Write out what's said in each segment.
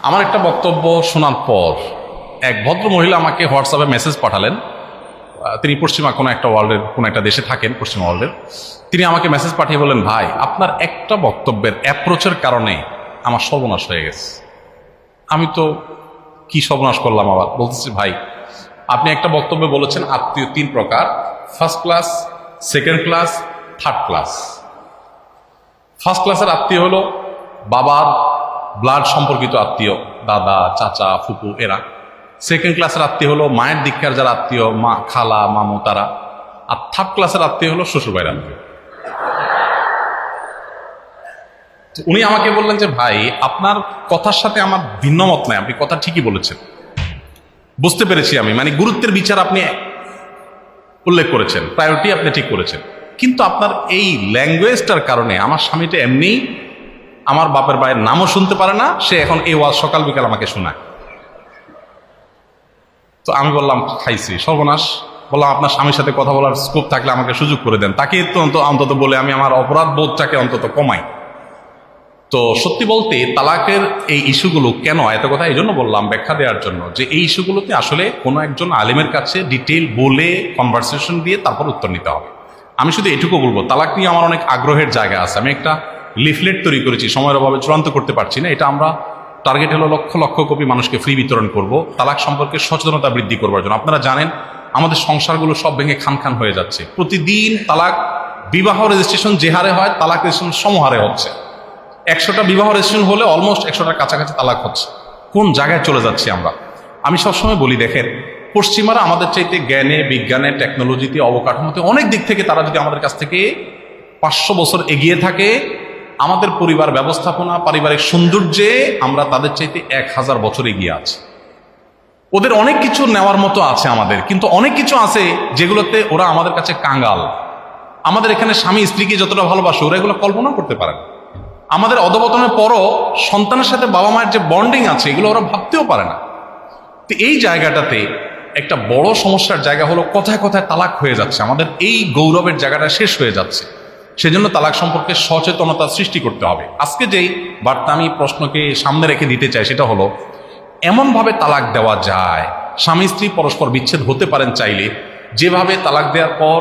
আমার একটা বক্তব্য শোনার পর এক ভদ্র মহিলা আমাকে হোয়াটসঅ্যাপে মেসেজ পাঠালেন। তিনি পশ্চিমা কোনো একটা ওয়ার্ল্ডের কোনো একটা দেশে থাকেন, পশ্চিমা ওয়ার্ল্ডের। তিনি আমাকে মেসেজ পাঠিয়ে বললেন, ভাই আপনার একটা বক্তব্যের অ্যাপ্রোচের কারণে আমার সর্বনাশ হয়ে গেছে। আমি তো কি সর্বনাশ করলাম? আবার বলতেছি, ভাই আপনি একটা বক্তব্যে বলেছেন আত্মীয় তিন প্রকার, first class, second class, third class. First ক্লাসের আত্মীয় হলো বাবার ব্লাড সম্পর্কিত আত্মীয়, দাদা, চাচা, ফুপু এরা। সেকেন্ড ক্লাসের আত্মীয় হলো মায়ের দিককার যারা আত্মীয়, মা, খালা, মামু তারা। আর থার্ড ক্লাসের আত্মীয় হলো শ্বশুর ভাইয়ের আত্মীয়। উনি আমাকে বললেন যে ভাই আপনার কথার সাথে আমার ভিন্ন মত নাই, আপনি কথা ঠিকই বলেছেন, বুঝতে পেরেছি আমি, মানে গুরুত্বের বিচার আপনি উল্লেখ করেছেন, প্রায়োরিটি আপনি ঠিক করেছেন, কিন্তু আপনার এই ল্যাঙ্গুয়েজটার কারণে আমার স্বামীটা এমনি আমার বাপের ভাইয়ের নামও শুনতে পারে না, সে এখন এই ওয়াজ সকাল বিকাল আমাকে শোনায়। তো আমি বললাম, খাইছি সর্বনাশ। বললাম আপনার স্বামীর সাথে কথা বলার স্কোপ থাকলে আমাকে সুযোগ করে দেন, তাকে তো অন্তত বলে আমি আমার অপরাধ বোধটাকে অন্তত কমাই। তো সত্যি বলতে তালাকের এই ইস্যুগুলো কেন এত কথা এই জন্য বললাম, ব্যাখ্যা দেওয়ার জন্য যে এই ইস্যুগুলোতে আসলে কোনো একজন আলেমের কাছে ডিটেইল বলে কনভারসেশন দিয়ে তারপর উত্তর নিতে হবে। আমি শুধু এটুকু বলবো, তালাক নিয়ে আমার অনেক আগ্রহের জায়গা আছে। আমি একটা লিফলেট তৈরি করেছি, সময়ের অভাবে চূড়ান্ত করতে পারছি না। এটা আমরা টার্গেট হলো লক্ষ লক্ষ কপি মানুষকে ফ্রি বিতরণ করব, তালাক সম্পর্কে সচেতনতা বৃদ্ধি করবার জন্য। আপনারা জানেন আমাদের সংসারগুলো সব ভেঙে খান খান হয়ে যাচ্ছে। প্রতিদিন তালাক, বিবাহ রেজিস্ট্রেশন যে হারে হয়, তালাক রেজিস্ট্রেশন সমহারে হচ্ছে। 100টা বিবাহ রেজিস্ট্রেশন হলে অলমোস্ট 100টার কাছাকাছি তালাক হচ্ছে। কোন জায়গায় চলে যাচ্ছি আমরা? আমি সবসময় বলি, দেখেন পশ্চিমারা আমাদের চাইতে জ্ঞানে, বিজ্ঞানে, টেকনোলজিতে, অবকাঠামোতে অনেক দিক থেকে তারা যদি আমাদের কাছ থেকে 500 বছর এগিয়ে থাকে, আমাদের পরিবার ব্যবস্থাপনা, পারিবারিক সৌন্দর্যে আমরা তাদের চাইতে 1000 বছর এগিয়ে আছি। ওদের অনেক কিছু নেওয়ার মতো আছে আমাদের, কিন্তু অনেক কিছু আছে যেগুলোতে ওরা আমাদের কাছে কাঙ্গাল। আমাদের এখানে স্বামী স্ত্রীকে যতটা ভালোবাসে ওরা এগুলো কল্পনা করতে পারে না। আমাদের অধপতনের পরও সন্তানের সাথে বাবা মায়ের যে বন্ডিং আছে এগুলো ওরা ভাবতেও পারে না। তো এই জায়গাটাতে একটা বড় সমস্যার জায়গা হলো কথায় কথায় তালাক হয়ে যাচ্ছে, আমাদের এই গৌরবের জায়গাটা শেষ হয়ে যাচ্ছে। সেজন্য তালাক সম্পর্কে সচেতনতা সৃষ্টি করতে হবে। আজকে যেই বার্তা আমি প্রশ্নকে সামনে রেখে দিতে চাই সেটা হলো, এমনভাবে তালাক দেওয়া যায়, স্বামী স্ত্রী পরস্পর বিচ্ছেদ হতে পারেন চাইলে, যেভাবে তালাক দেওয়ার পর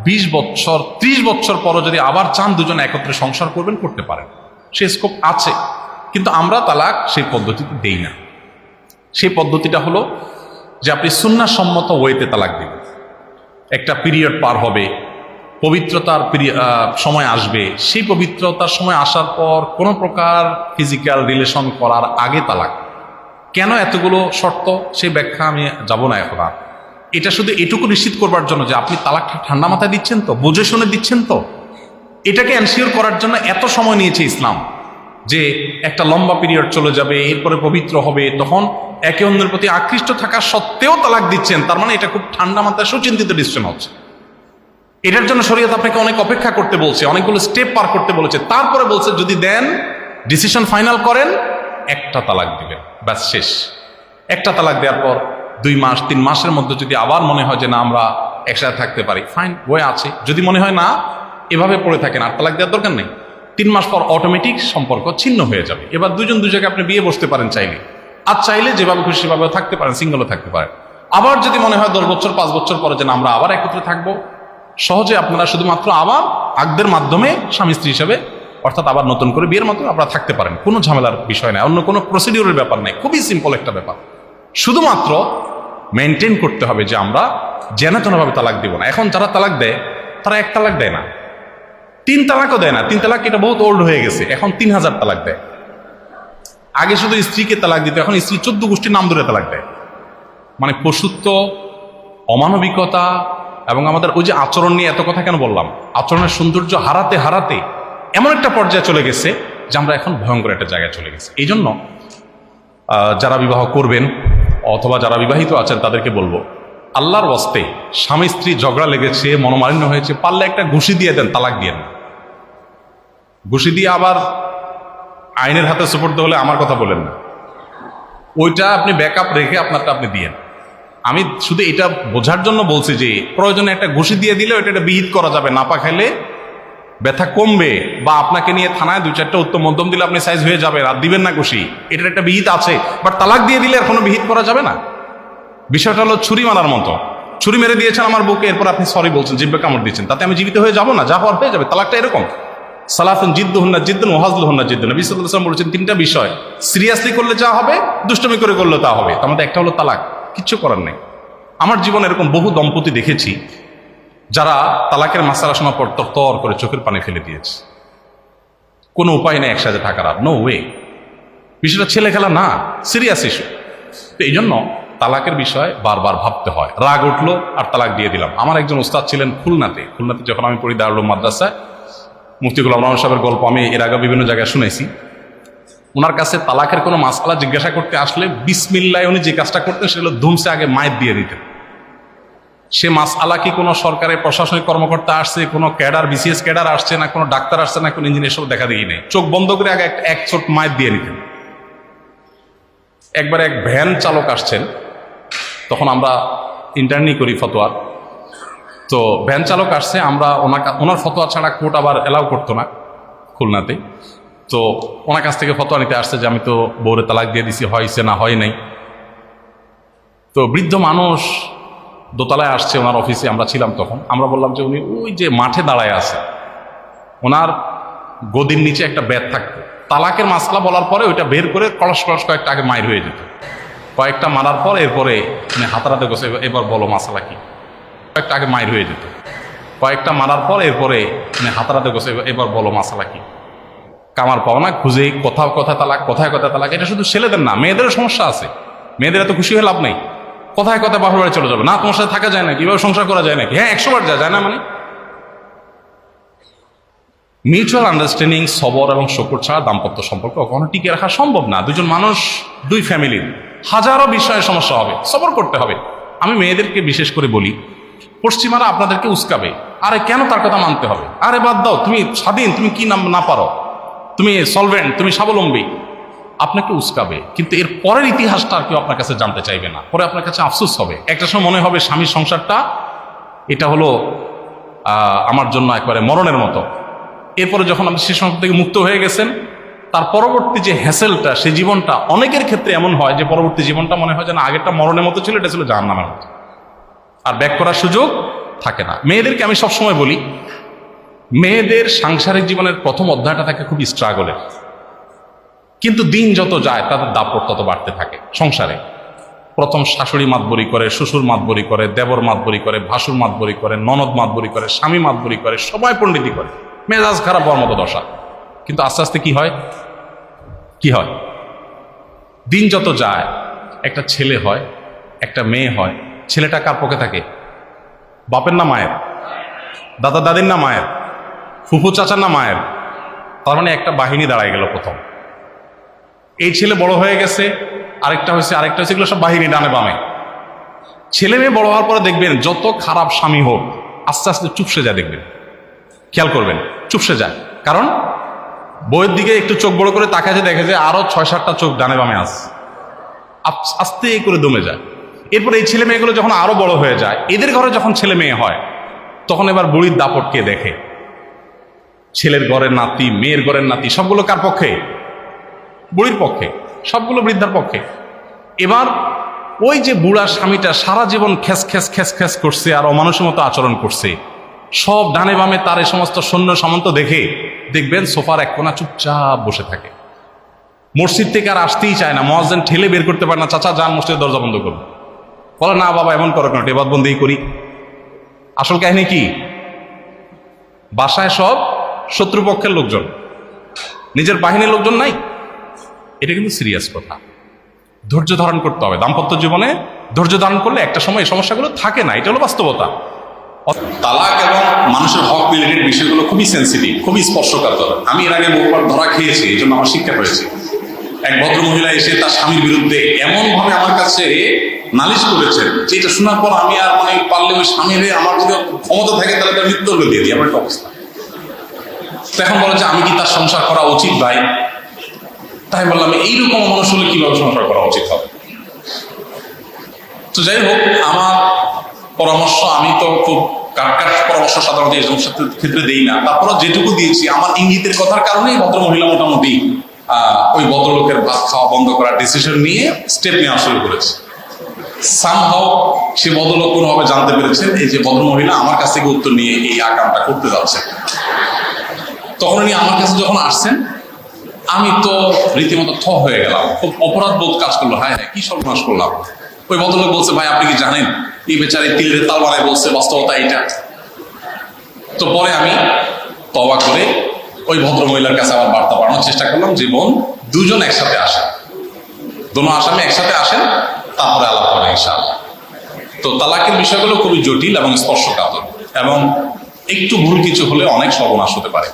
20 বছর 30 বছর পরও যদি আবার চান দুজন একত্রে সংসার করবেন, করতে পারেন, সে স্কোপ আছে। কিন্তু আমরা তালাক সেই পদ্ধতিতে দেই না। সেই পদ্ধতিটা হলো যে আপনি সুন্নাহ সম্মত ওয়েতে তালাক দিবেন। একটা পিরিয়ড পার হবে, পবিত্রতার সময় আসবে, সেই পবিত্রতার সময় আসার পর কোনো প্রকার ফিজিক্যাল রিলেশন করার আগে তালাক। কেন এতগুলো শর্ত সেই ব্যাখ্যা আমি যাব না এখন আর। এটা শুধু এটুকু নিশ্চিত করবার জন্য যে আপনি তালাকটা ঠান্ডা মাথায় দিচ্ছেন তো, বুঝে শুনে দিচ্ছেন তো। এটাকে এনশিওর করার জন্য এত সময় নিয়েছে ইসলাম, যে একটা লম্বা পিরিয়ড চলে যাবে, এরপরে পবিত্র হবে, তখন একে অন্যের প্রতি আকৃষ্ট থাকা সত্ত্বেও তালাক দিচ্ছেন, তার মানে এটা খুব ঠান্ডা মাথায় সুচিন্তিত ডিসিশন হচ্ছে। এটার জন্য শরীয়ত আপনাকে অনেক অপেক্ষা করতে বলছে, অনেকগুলো স্টেপ পার করতে বলেছে, তারপরে বলছে যদি দেন, ডিসিশন ফাইনাল করেন, একটা তালাক দিবেন, ব্যাস শেষ। একটা তালাক দেওয়ার পর 2 মাস 3 মাসের মধ্যে যদি আবার মনে হয় যে না আমরা একসাথে থাকতে পারি, ফাইন, বয়ে আছে। যদি মনে হয় না এভাবে পড়ে থাকেন, আর তালাক দেওয়ার দরকার নেই, 3 মাস পর অটোমেটিক সম্পর্ক ছিন্ন হয়ে যাবে। এবার দুজন দুই জায়গায় আপনি বিয়ে বসতে পারেন চাইলে, আর চাইলে যেভাবে খুশি সেভাবে থাকতে পারেন, সিঙ্গেলও থাকতে পারেন। আবার যদি মনে হয় 10 বছর 5 বছর পরে যে না আমরা আবার একত্রে থাকবো, সহজে আপনারা শুধুমাত্র আবার আকদের মাধ্যমে স্বামী স্ত্রী হিসাবে, অর্থাৎ আবার নতুন করে বিয়ের মতো আপনারা থাকতে পারেন। কোনো ঝামেলার বিষয় নাই, অন্য কোনো প্রসিডিউরের ব্যাপার নাই, খুবই সিম্পল একটা ব্যাপার। শুধুমাত্র মেনটেন করতে হবে যে আমরা যেনতেনভাবে তালাক দিব না। এখন যারা তালাক দেয় তারা 1 তালাক দেয় না, 3 তালাকও দেয় না। 3 তালাক এটা বহুত ওল্ড হয়ে গেছে, এখন 3000 তালাক দেয়। আগে শুধু স্ত্রীকে তালাক দিত, এখন স্ত্রী 14 গোষ্ঠীর নাম ধরে তালাক দেয়। মানে পশুত্ব, অমানবিকতা এবং আমাদের ওই যে আচরণ নিয়ে এত কথা কেন বললাম, আচরণের সৌন্দর্য হারাতে হারাতে এমন একটা পর্যায়ে চলে গেছে যে আমরা এখন ভয়ঙ্কর একটা জায়গায় চলে গেছি। এই জন্য যারা বিবাহ করবেন অথবা যারা বিবাহিত আছেন তাদেরকে বলবো, আল্লাহর ওয়াস্তে স্বামী স্ত্রী ঝগড়া লেগেছে, মনোমালিন্য হয়েছে, পারলে একটা ঘুষি দিয়ে দেন, তালাক দিয়ে না। ঘুষি দিয়ে আবার আইনের হাতে সুপর্দ হলে আমার কথা বলেন না, ওইটা আপনি ব্যাকআপ রেখে আপনারটা আপনি দিয়েন। আমি শুধু এটা বোঝার জন্য বলছি যে প্রয়োজনে একটা ঘুষি দিয়ে দিলে ওইটা বিহিত করা যাবে, নাপা খাইলে ব্যথা কমবে, বা আপনাকে নিয়ে থানায় 2-4টা উত্তম মধ্যম দিলে আপনি সাইজ হয়ে যাবে, আর দিবেন না খুশি, এটার একটা বিহিত আছে। বাট তালাক দিয়ে দিলে আর কোনো বিহিত করা যাবে না। বিষয়টা হলো ছুরি মারার মতো। ছুরি মেরে দিয়েছেন আমার বুকে, এরপর আপনি সরি বলছেন, জিব্বে কামড় দিচ্ছেন, তাতে আমি জীবিত হয়ে যাবো না? যা হওয়ার হয়ে যাবে। তালাকটা এরকম। সালাতুন জিদ্দুহুন্না জিদ্দুন ওয়া হাজলুহুন্না জিদ্দুন। নবী সাল্লাল্লাহু আলাইহি ওয়াসাল্লাম বলেছেন 3টা বিষয়, সিরিয়াসলি করলে যা হবে, দুষ্টমি করে করলে তা হবে। তার মধ্যে একটা হলো তালাক। কিচ্ছু করার নেই। আমার জীবনে এরকম বহু দম্পতি দেখেছি যারা তালাকের মাসালা শোনার পর তর করে চোখের পানি ফেলে দিয়েছে। কোনো উপায় নেই একসাথে থাকার, আর নো ওয়ে। বিষয়টা ছেলে খেলা না, সিরিয়াস ইস্যু। তো এই জন্য তালাকের বিষয় বারবার ভাবতে হয়। রাগ উঠলো আর তালাক দিয়ে দিলাম। আমার একজন উস্তাদ ছিলেন খুলনাতে যখন আমি পড়ি দারুল উলুম মাদ্রাসায়, মুফতি গোলাম রহমান সাহেবের গল্প আমি এর আগে বিভিন্ন জায়গায় শুনেছি। ওনার কাছে তালাকের কোনো মাসআলা জিজ্ঞাসা করতে আসলে বিসমিল্লাহ উনি যে কাজটা করতেন সেগুলো ধুমসে আগে মায়ের দিয়ে দিতেন। সে মাসআলা কি কোনো সরকারের প্রশাসনিক কর্মকর্তা আসছে, কোনো ক্যাডার, বিসিএস ক্যাডার আসছে, না কোনো ডাক্তার আসছে, না কোনো ইঞ্জিনিয়ার, সব দেখা দেখি নেই। চোখ বন্ধ করে আগে এক চোট মায়ের দিয়ে নিতেন। একবার এক ভ্যান চালক আসছেন, তখন আমরা ইন্টার্নি করি ফতোয়ার। তো ভ্যান চালক আসছে, আমরা ওনার ফতোয়া ছাড়া কোর্ট আবার এলাও করতো না খুলনাতে। তো ওনার কাছ থেকে ফতোয়া নিতে আসছে যে আমি তো বউরে তালাক দিয়ে দিছি, হয়েছে না হয় নাই। তো বৃদ্ধ মানুষ দোতলায় আসছে ওনার অফিসে, আমরা ছিলাম তখন। আমরা বললাম যে উনি ওই যে মাঠে দাঁড়ায় আছে, ওনার গদির নিচে একটা ব্যাগ থাকতো। তালাকের মাসলা বলার পরে ওইটা বের করে কলস কলস কয়েকটা আগে মায়ের হয়ে যেত। কয়েকটা মারার পর এরপরে হাতারাতে গেছে, এবার বলো মাসালা কি। কয়েকটা আগে মায়ের হয়ে যেত। কয়েকটা মারার পর এরপরে হাতারাতে গেছে, এবার বলো মাসালা কি। কামার পাওনা খুঁজে কোথাও কথা তালাক, কোথায় কথা তালাক। এটা শুধু ছেলেদের না, মেয়েদেরও সমস্যা আছে। মেয়েদের এত খুশি হয়ে লাভ নেই। কোথায় কথা বাপের বাড়ি চলে যাবে না, তোমার সাথে থাকা যায় না, কিভাবে সংসার করা যায় নাকি? হ্যাঁ, 100 বার যায় না। মানে মিউচুয়াল আন্ডারস্ট্যান্ডিং, সবর এবং শকর ছাড়া দাম্পত্য সম্পর্ক কখনো টিকে রাখা সম্ভব না। দুজন মানুষ, দুই ফ্যামিলির হাজারো বিষয়ে সমস্যা হবে, সবর করতে হবে। আমি মেয়েদেরকে বিশেষ করে বলি, পশ্চিমারা আপনাদেরকে উস্কাবে, আরে কেন তার কথা মানতে হবে, আরে বাদ দাও, তুমি স্বাধীন, তুমি কি না পারো, তুমি সলভেন্ট, তুমি স্বাবলম্বী। আপনাকে উস্কাবে, কিন্তু এর পরের ইতিহাসটা আর কেউ আপনার কাছে জানতে চাইবে না। পরে আপনার কাছে আফসোস হবে। একটা সময় মনে হবে স্বামীর সংসারটা এটা হলো আমার জন্য একবারে মরণের মতো। এরপরে যখন আপনি সে সংসার থেকে মুক্ত হয়ে গেছেন, তার পরবর্তী যে হ্যাসেলটা, সে জীবনটা অনেকের ক্ষেত্রে এমন হয় যে পরবর্তী জীবনটা মনে হয় যেন আগেরটা মরণের মতো ছিল, এটা ছিল জাহান্নামের মতো, আর ব্যাক করার সুযোগ থাকে না। মেয়েদেরকে আমি সবসময় বলি, মেয়েদের সাংসারিক জীবনের প্রথম অধ্যায়টা থাকে খুবই স্ট্রাগলের, কিন্তু দিন যত যায় তাদের দাপট তত বাড়তে থাকে সংসারে। প্রথম শাশুড়ি মাতবরি করে, শ্বশুর মাতবরি করে, দেবর মাতবরি করে, ভাসুর মাতবরি করে, ননদ মাতবরি করে, স্বামী মাতবরি করে, সবাই পণ্ডিতি করে, মেজাজ খারাপ হওয়ার মতো দশা। কিন্তু আস্তে আস্তে কি হয়, দিন যত যায় একটা ছেলে হয়, একটা মেয়ে হয়। ছেলেটা কার পক্ষে থাকে? বাপের না মায়ের? দাদা দাদির না মায়ের? ফুফু চাচার না মায়ের? তার মানে একটা বাহিনী দাঁড়ায় গেল প্রথম। এই ছেলে বড় হয়ে গেছে, আরেকটা হয়েছে, এগুলো সব বাহিনী ডানে বামে। ছেলে মেয়ে বড় হওয়ার পরে দেখবেন যত খারাপ স্বামী হোক আস্তে আস্তে চুপসে যায়, দেখবেন, খেয়াল করবেন, চুপসে যায়। কারণ বইয়ের দিকে একটু চোখ বড় করে তাকাতে দেখে যে আরো 6-7টা চোখ ডানে বামে আছে, আস্তে করে দমে যায়। এরপর এই ছেলে মেয়েগুলো যখন আরো বড় হয়ে যায়, এদের ঘরে যখন ছেলে মেয়ে হয়, তখন এবার বুড়ির দাপটকে দেখে। ছেলের ঘরের নাতি, মেয়ের ঘরের নাতি, সবগুলো কার পক্ষে? বুড়ির পক্ষে, সবগুলো বৃদ্ধার পক্ষে। এবার ওই যে বুড়া স্বামীটা সারা জীবন খ্যাস খ্যাস খ্যাস খ্যাস করছে আর অমানুষের মতো আচরণ করছে, সব ডানে বামে তার এই সমস্ত সৈন্য সামন্ত দেখে দেখবেন সোফার এক কোণা চুপচাপ বসে থাকে। মসজিদ থেকে আর আসতেই চায় না, মুয়াজ্জিন ঠেলে বের করতে পারে না, চাচা যান মসজিদের দরজা বন্ধ করুন। বলে না বাবা এমন করো কেন, টেবাদ বন্ধই করি। আসল কাহিনী কি? বাসায় সব শত্রুপক্ষের লোকজন, নিজের বাহিনীর লোকজন নাই। এটা কিন্তু সিরিয়াস কথা। ধৈর্য ধারণ করতে হবে দাম্পত্য জীবনে। ধৈর্য ধারণ করলে একটা সময় এই সমস্যাগুলো থাকে না, এটা হলো বাস্তবতা। তালাক এবং মানুষের হক রিলেটেড বিষয়গুলো খুবই সেন্সিটিভ, খুবই স্পর্শকাতর। আমি এর আগে বহুবার ধরা খেয়েছি, এই জন্য আমার শিক্ষা হয়েছে। এক ভদ্র মহিলা এসে তার স্বামীর বিরুদ্ধে এমন ভাবে আমার কাছে নালিশ করেছেন, যেটা শোনার পর আমি আর পারলে ওই স্বামীর, আমার যদি ক্ষমতা থাকে তাহলে তার মৃত্যুদণ্ড দিয়ে দিই, আমার একটা অবস্থা। এখন বলে যে আমি কি তার সংসার করা উচিত ভাই? তাই বললাম এইরকম মানুষ হলে কিভাবে সংসার করা উচিত হবে? তো যাই হোক, আমার পরামর্শ, আমি তো খুব কাট পরামর্শ সাধারণত এই সমস্যার ক্ষেত্রে দেই না, তারপরে যেটুকু দিয়েছি আমার ইঙ্গিতের কথার কারণেই ভদ্র মহিলা মোটামুটি ওই ভদ্রলোকের ভাত খাওয়া বন্ধ করার ডিসিশন নিয়ে স্টেপ নেওয়া শুরু করেছে। সামহাও সে ভদ্রলোক কোনোভাবে জানতে পেরেছেন এই যে ভদ্র মহিলা আমার কাছ থেকে উত্তর নিয়ে এই আকামটা করতে যাচ্ছে। তখন উনি আমার কাছে যখন আসছেন, আমি তো রীতিমতো হয়ে গেলাম, খুব অপরাধ বোধ কাজ করলো, হায় হায় কি সর্বনাশ করলাম। ওই ভদ্রলোক বলছে, ভাই আপনি কি জানেন এই বেচারে তিলের তাল বানায় বলছে বাস্তবতা এইটা। তো পরে আমি তওবা করে ওই ভদ্র মহিলার কাছে আবার বার্তা পাঠানোর চেষ্টা করলাম যে বোন, দুজন একসাথে আসেন, দোনো আসামি একসাথে আসেন, তারপরে আলাপ হবে ইনশাআল্লাহ। তো তালাকের বিষয়গুলো খুবই জটিল এবং স্পর্শকাতর, এবং একটু ভুল কিছু হলে অনেক সর্বনাশ হতে পারে।